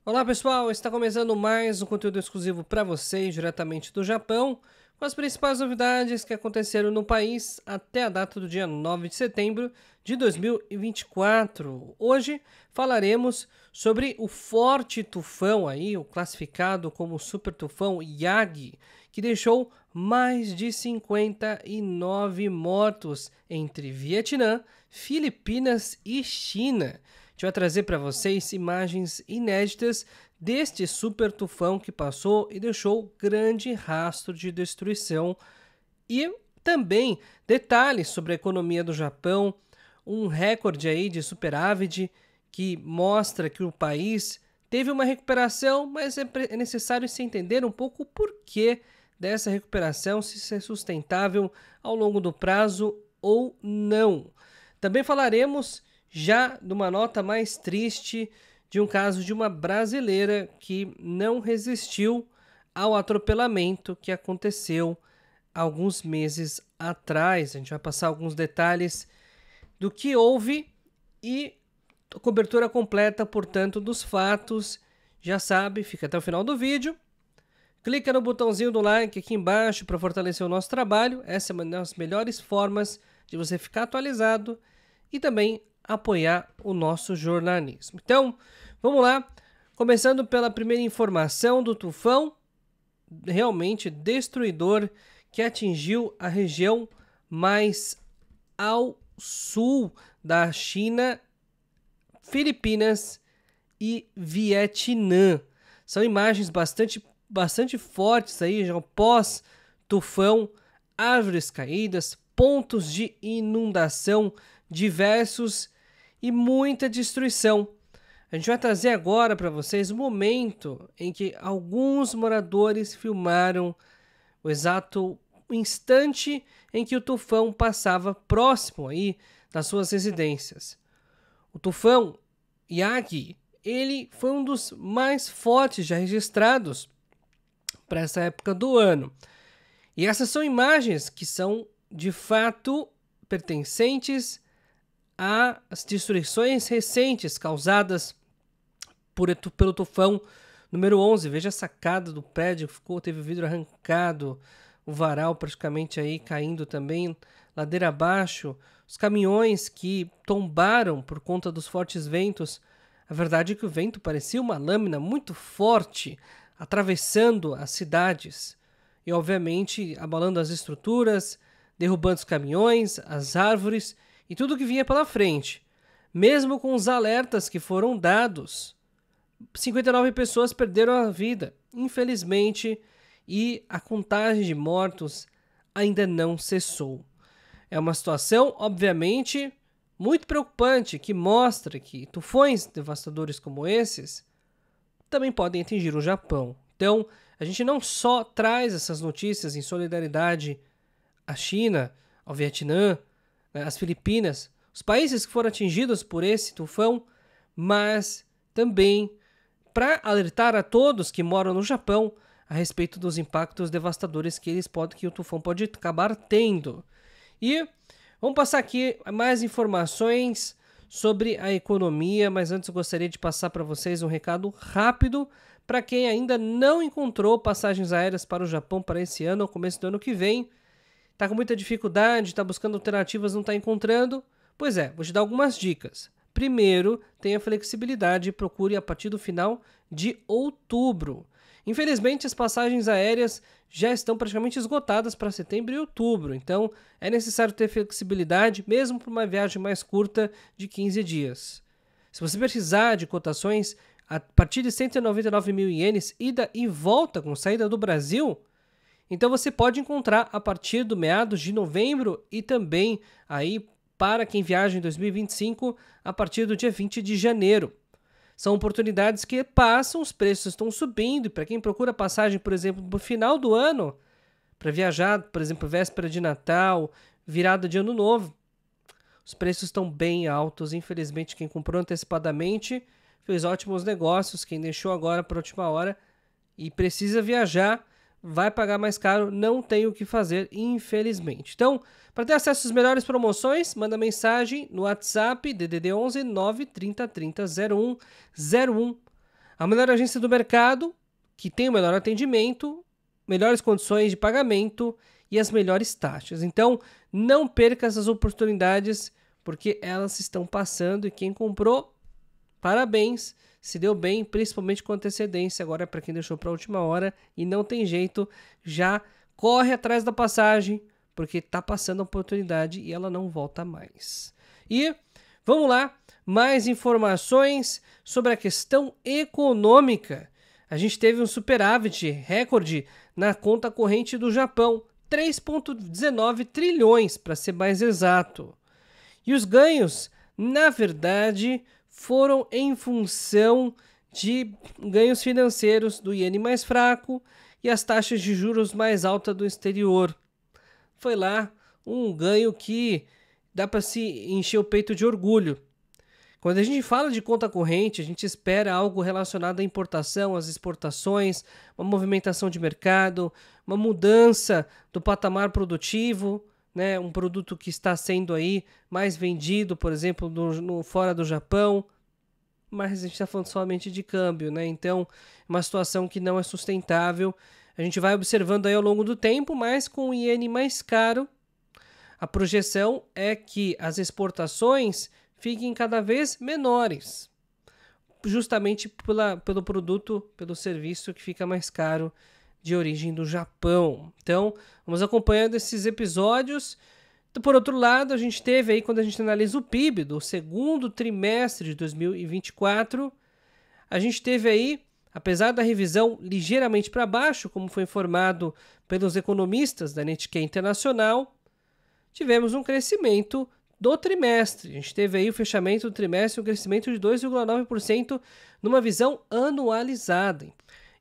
Olá pessoal, está começando mais um conteúdo exclusivo para vocês diretamente do Japão, com as principais novidades que aconteceram no país até a data do dia 9 de setembro de 2024. Hoje falaremos sobre o forte tufão aí, o classificado como super tufão Yagi, que deixou mais de 59 mortos entre Vietnã, Filipinas e China. A gente vai trazer para vocês imagens inéditas deste super tufão que passou e deixou grande rastro de destruição e também detalhes sobre a economia do Japão, um recorde aí de superávit que mostra que o país teve uma recuperação, mas é necessário se entender um pouco o porquê dessa recuperação, se é sustentável ao longo do prazo ou não. Também falaremos já numa nota mais triste de um caso de uma brasileira que não resistiu ao atropelamento que aconteceu alguns meses atrás. A gente vai passar alguns detalhes do que houve e cobertura completa, portanto, dos fatos. Já sabe, fica até o final do vídeo. Clica no botãozinho do like aqui embaixo para fortalecer o nosso trabalho. Essa é uma das melhores formas de você ficar atualizado e também apoiar o nosso jornalismo. Então, vamos lá. Começando pela primeira informação do tufão realmente destruidor que atingiu a região mais ao sul da China, Filipinas e Vietnã. São imagens bastante fortes aí, já pós-tufão, árvores caídas, pontos de inundação diversos e muita destruição. A gente vai trazer agora para vocês o momento em que alguns moradores filmaram o exato instante em que o tufão passava próximo aí das suas residências. O tufão Yagi, ele foi um dos mais fortes já registrados para essa época do ano. E essas são imagens que são de fato pertencentes às destruições recentes causadas pelo tufão número 11. Veja a sacada do prédio, teve o vidro arrancado, o varal praticamente aí caindo também, ladeira abaixo, os caminhões que tombaram por conta dos fortes ventos. A verdade é que o vento parecia uma lâmina muito forte atravessando as cidades e obviamente abalando as estruturas, derrubando os caminhões, as árvores e tudo que vinha pela frente. Mesmo com os alertas que foram dados, 59 pessoas perderam a vida, infelizmente, e a contagem de mortos ainda não cessou. É uma situação, obviamente, muito preocupante, que mostra que tufões devastadores como esses também podem atingir o Japão. Então, a gente não só traz essas notícias em solidariedade à China, ao Vietnã, às Filipinas, os países que foram atingidos por esse tufão, mas também para alertar a todos que moram no Japão a respeito dos impactos devastadores que o tufão pode acabar tendo. E vamos passar aqui mais informações sobre a economia, mas antes eu gostaria de passar para vocês um recado rápido para quem ainda não encontrou passagens aéreas para o Japão para esse ano ou começo do ano que vem. Está com muita dificuldade, está buscando alternativas, não está encontrando? Pois é, vou te dar algumas dicas. Primeiro, tenha flexibilidade e procure a partir do final de outubro. Infelizmente, as passagens aéreas já estão praticamente esgotadas para setembro e outubro, então é necessário ter flexibilidade mesmo para uma viagem mais curta de 15 dias. Se você precisar de cotações a partir de 199 mil ienes, ida e volta com saída do Brasil, então você pode encontrar a partir do meados de novembro e também aí para quem viaja em 2025 a partir do dia 20 de janeiro. São oportunidades que passam, os preços estão subindo, e para quem procura passagem, por exemplo, no final do ano, para viajar, por exemplo, véspera de Natal, virada de Ano Novo, os preços estão bem altos. Infelizmente, quem comprou antecipadamente fez ótimos negócios, quem deixou agora para a última hora e precisa viajar, vai pagar mais caro, não tem o que fazer, infelizmente. Então, para ter acesso às melhores promoções, manda mensagem no WhatsApp DDD 11 930 30 01 01. A melhor agência do mercado, que tem o melhor atendimento, melhores condições de pagamento e as melhores taxas. Então, não perca essas oportunidades, porque elas estão passando e quem comprou, parabéns, se deu bem, principalmente com antecedência. Agora é para quem deixou para a última hora e não tem jeito, já corre atrás da passagem, porque está passando a oportunidade e ela não volta mais. E vamos lá, mais informações sobre a questão econômica. A gente teve um superávit recorde na conta corrente do Japão, 3,19 trilhões para ser mais exato. E os ganhos, na verdade, foram em função de ganhos financeiros do iene mais fraco e as taxas de juros mais altas do exterior. Foi lá um ganho que dá para se encher o peito de orgulho. Quando a gente fala de conta corrente, a gente espera algo relacionado à importação, às exportações, uma movimentação de mercado, uma mudança do patamar produtivo, né? Um produto que está sendo aí mais vendido, por exemplo, fora do Japão. Mas a gente está falando somente de câmbio, né? Então, uma situação que não é sustentável. A gente vai observando aí ao longo do tempo, mas com o iene mais caro, a projeção é que as exportações fiquem cada vez menores, justamente pelo produto, pelo serviço que fica mais caro de origem do Japão. Então, vamos acompanhando esses episódios. Por outro lado, a gente teve aí, quando a gente analisa o PIB do segundo trimestre de 2024, a gente teve aí, apesar da revisão ligeiramente para baixo, como foi informado pelos economistas da Nikkei Internacional, tivemos um crescimento do trimestre. A gente teve aí o fechamento do trimestre, um crescimento de 2,9% numa visão anualizada.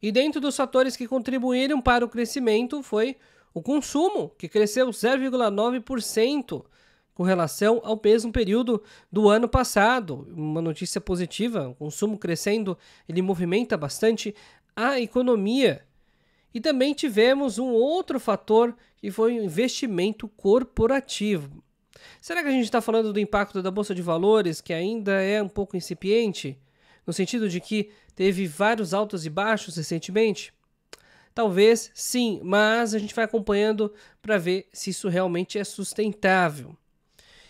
E dentro dos fatores que contribuíram para o crescimento foi o consumo, que cresceu 0,9% com relação ao mesmo período do ano passado. Uma notícia positiva, o consumo crescendo, ele movimenta bastante a economia. E também tivemos um outro fator que foi o investimento corporativo. Será que a gente está falando do impacto da Bolsa de Valores, que ainda é um pouco incipiente, no sentido de que teve vários altos e baixos recentemente? Talvez sim, mas a gente vai acompanhando para ver se isso realmente é sustentável.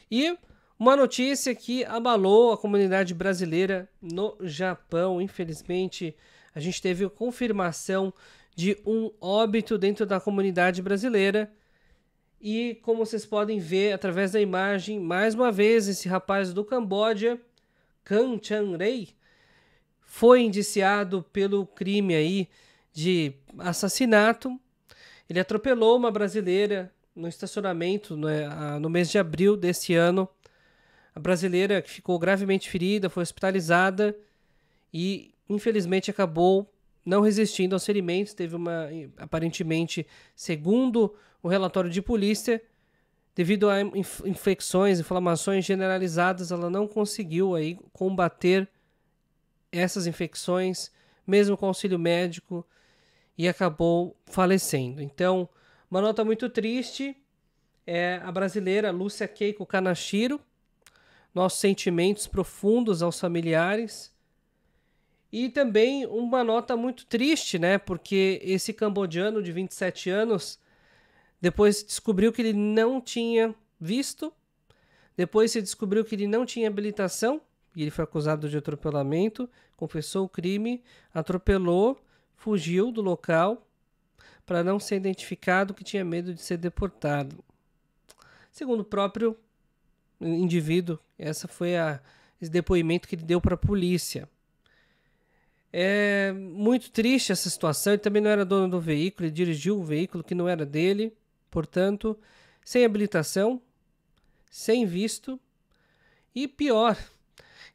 E uma notícia que abalou a comunidade brasileira no Japão. Infelizmente, a gente teve a confirmação de um óbito dentro da comunidade brasileira. E como vocês podem ver através da imagem, mais uma vez esse rapaz do Camboja, Kang Chan-rei, foi indiciado pelo crime aí de assassinato. Ele atropelou uma brasileira no estacionamento no mês de abril desse ano. A brasileira que ficou gravemente ferida, foi hospitalizada e infelizmente acabou não resistindo aos ferimentos. Teve aparentemente, segundo o relatório de polícia, devido a infecções, inflamações generalizadas, ela não conseguiu aí combater essas infecções, mesmo com auxílio médico, e acabou falecendo. Então, uma nota muito triste é a brasileira Lúcia Keiko Kanashiro. Nossos sentimentos profundos aos familiares. E também uma nota muito triste, né? Porque esse cambodiano de 27 anos, depois descobriu que ele não tinha visto, depois se descobriu que ele não tinha habilitação, e ele foi acusado de atropelamento, confessou o crime, atropelou, fugiu do local para não ser identificado, que tinha medo de ser deportado. Segundo o próprio indivíduo, esse depoimento que ele deu para a polícia. É muito triste essa situação. Ele também não era dono do veículo, ele dirigiu um veículo que não era dele, portanto, sem habilitação, sem visto, e pior,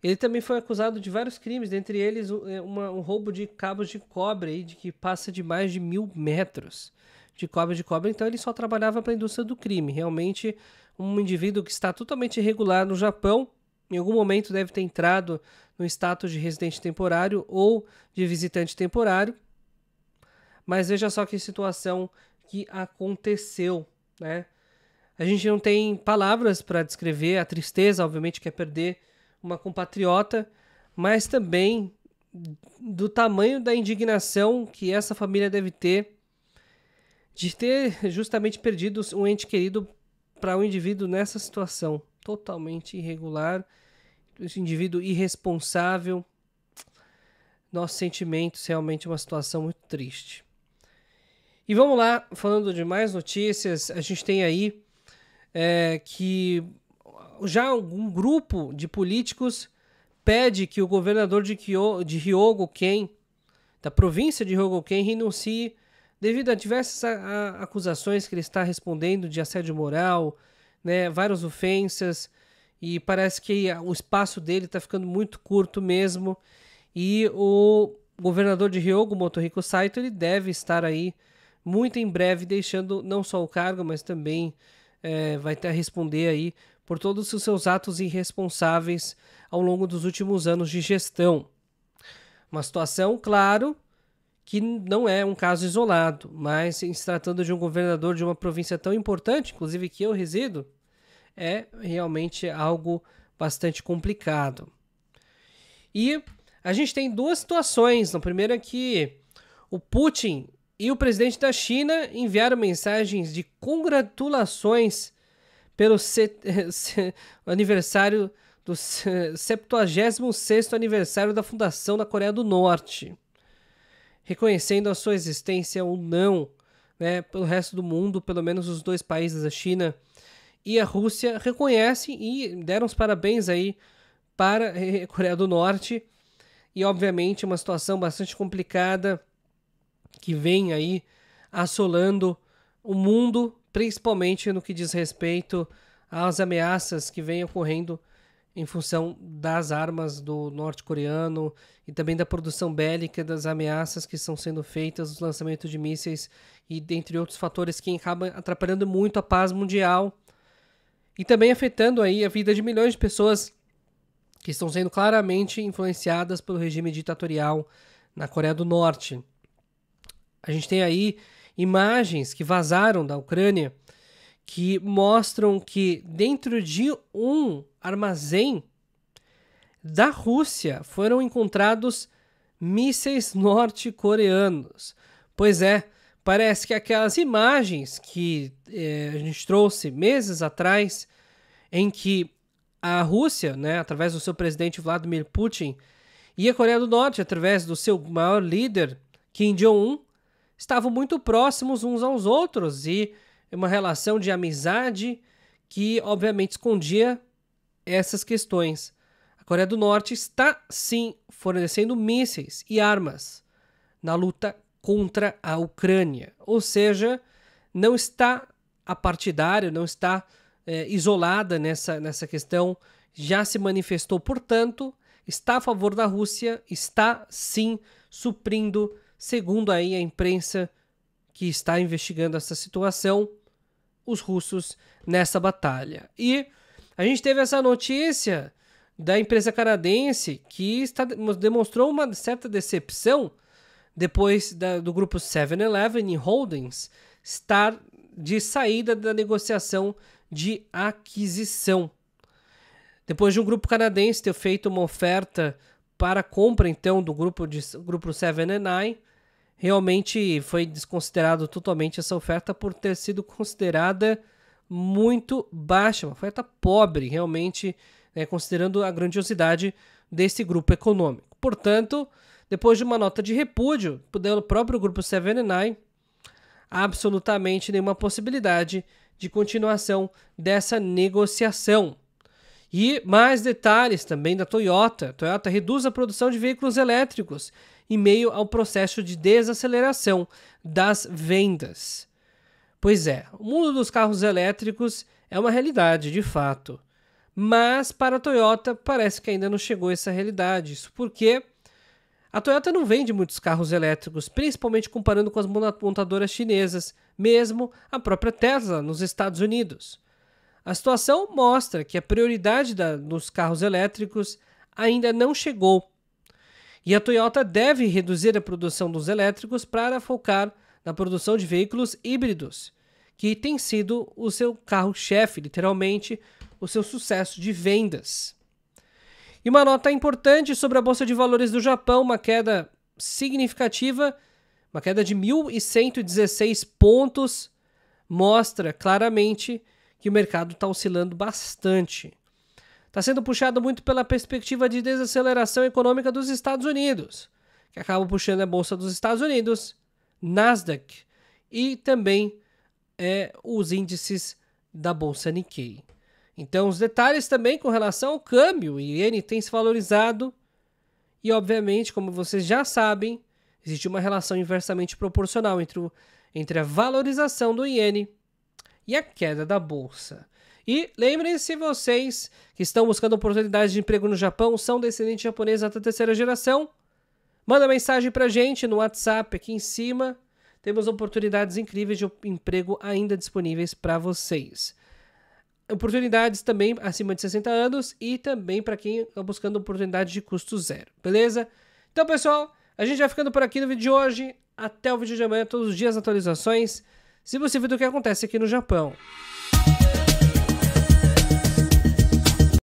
ele também foi acusado de vários crimes, dentre eles um roubo de cabos de cobre, aí, de que passa de mais de 1.000 metros de cabos de cobre. Então ele só trabalhava para a indústria do crime. Realmente um indivíduo que está totalmente irregular no Japão, em algum momento deve ter entrado no status de residente temporário ou de visitante temporário. Mas veja só que situação que aconteceu, né? A gente não tem palavras para descrever a tristeza, obviamente, que é perder uma compatriota, mas também do tamanho da indignação que essa família deve ter de ter justamente perdido um ente querido para um indivíduo nessa situação totalmente irregular, esse indivíduo irresponsável. Nossos sentimentos, realmente uma situação muito triste. E vamos lá, falando de mais notícias, a gente tem aí que já algum grupo de políticos pede que o governador de Hyogo-ken, da província de Hyogo-ken, renuncie devido a diversas acusações que ele está respondendo de assédio moral, né, várias ofensas, e parece que o espaço dele está ficando muito curto mesmo, e o governador de Hyogo, Motohiko Saito, ele deve estar aí muito em breve deixando não só o cargo, mas também vai ter a responder aí por todos os seus atos irresponsáveis ao longo dos últimos anos de gestão. Uma situação, claro, que não é um caso isolado, mas em se tratando de um governador de uma província tão importante, inclusive que eu resido, é realmente algo bastante complicado. E a gente tem duas situações. A primeira é que o Putin e o presidente da China enviaram mensagens de congratulações pelo aniversário do 76º aniversário da fundação da Coreia do Norte, reconhecendo a sua existência ou não, né, pelo resto do mundo. Pelo menos os dois países, a China e a Rússia, reconhecem e deram os parabéns aí para a Coreia do Norte. E obviamente uma situação bastante complicada que vem aí assolando o mundo, principalmente no que diz respeito às ameaças que vêm ocorrendo em função das armas do norte-coreano e também da produção bélica, das ameaças que estão sendo feitas, os lançamentos de mísseis e dentre outros fatores que acabam atrapalhando muito a paz mundial e também afetando aí a vida de milhões de pessoas que estão sendo claramente influenciadas pelo regime ditatorial na Coreia do Norte. A gente tem aí imagens que vazaram da Ucrânia que mostram que dentro de um armazém da Rússia foram encontrados mísseis norte-coreanos. Pois é, parece que aquelas imagens que a gente trouxe meses atrás, em que a Rússia, né, através do seu presidente Vladimir Putin, e a Coreia do Norte, através do seu maior líder, Kim Jong-un, estavam muito próximos uns aos outros e uma relação de amizade que, obviamente, escondia essas questões. A Coreia do Norte está, sim, fornecendo mísseis e armas na luta contra a Ucrânia. Ou seja, não está apartidária, não está isolada nessa questão, já se manifestou, portanto, está a favor da Rússia, está, sim, suprindo, segundo aí a imprensa que está investigando essa situação, os russos nessa batalha. E a gente teve essa notícia da empresa canadense que demonstrou uma certa decepção depois do grupo 7-Eleven e Holdings estar de saída da negociação de aquisição. Depois de um grupo canadense ter feito uma oferta para a compra, então, do grupo 7&i, realmente foi desconsiderado totalmente essa oferta por ter sido considerada muito baixa, uma oferta pobre, realmente, considerando a grandiosidade desse grupo econômico. Portanto, depois de uma nota de repúdio do próprio grupo 7&i, absolutamente nenhuma possibilidade de continuação dessa negociação. E mais detalhes também da Toyota. A Toyota reduz a produção de veículos elétricos em meio ao processo de desaceleração das vendas. Pois é, o mundo dos carros elétricos é uma realidade, de fato. Mas para a Toyota parece que ainda não chegou essa realidade. Isso porque a Toyota não vende muitos carros elétricos, principalmente comparando com as montadoras chinesas, mesmo a própria Tesla nos Estados Unidos. A situação mostra que a prioridade dos carros elétricos ainda não chegou. E a Toyota deve reduzir a produção dos elétricos para focar na produção de veículos híbridos, que tem sido o seu carro-chefe, literalmente, o seu sucesso de vendas. E uma nota importante sobre a Bolsa de Valores do Japão, uma queda significativa, uma queda de 1.116 pontos, mostra claramente que o mercado está oscilando bastante. Está sendo puxado muito pela perspectiva de desaceleração econômica dos Estados Unidos, que acaba puxando a Bolsa dos Estados Unidos, Nasdaq e também os índices da Bolsa Nikkei. Então, os detalhes também com relação ao câmbio, o iene tem se valorizado e, obviamente, como vocês já sabem, existe uma relação inversamente proporcional entre a valorização do iene e a queda da bolsa. E lembrem-se, vocês que estão buscando oportunidades de emprego no Japão, são descendentes japoneses até a terceira geração, manda mensagem pra gente no WhatsApp aqui em cima. Temos oportunidades incríveis de emprego ainda disponíveis para vocês. Oportunidades também acima de 60 anos e também para quem está buscando oportunidade de custo zero, beleza? Então, pessoal, a gente vai ficando por aqui no vídeo de hoje. Até o vídeo de amanhã, todos os dias atualizações, se possível, do que acontece aqui no Japão.